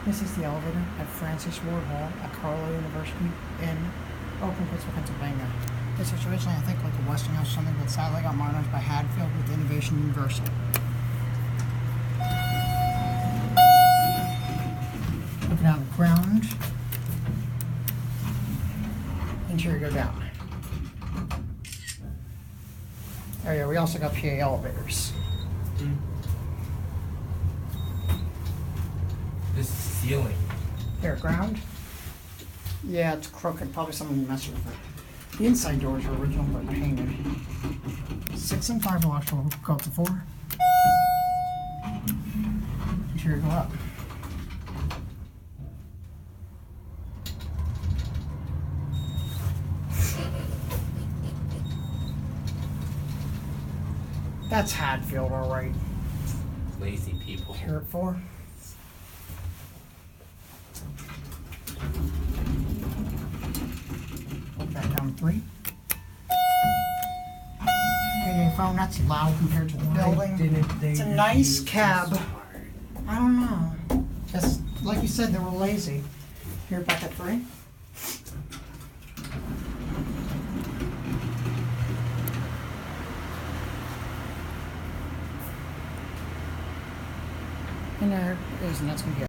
This is the elevator at Francis Ward Hall at Carlow University in Oakland, Pittsburgh, Pennsylvania. This was originally, I think, like a Westinghouse or something, but sadly got modernized by Hadfield with Innovation Universal. Looking out the ground. Interior go down. Oh yeah, we also got PA elevators. This ceiling. Here, ground. Yeah, it's crooked. Probably someone messed with it. The inside doors are original, but painted. 6 and 5 electrical go up to 4. Interior go up. That's Hadfield, all right. Lazy people. Here at 4. Put that down 3. Hey, phone, that's loud compared to the building. It's a nice cab. I don't know. Just like you said, they were lazy. Here, back at 3. And there is, and that's gonna be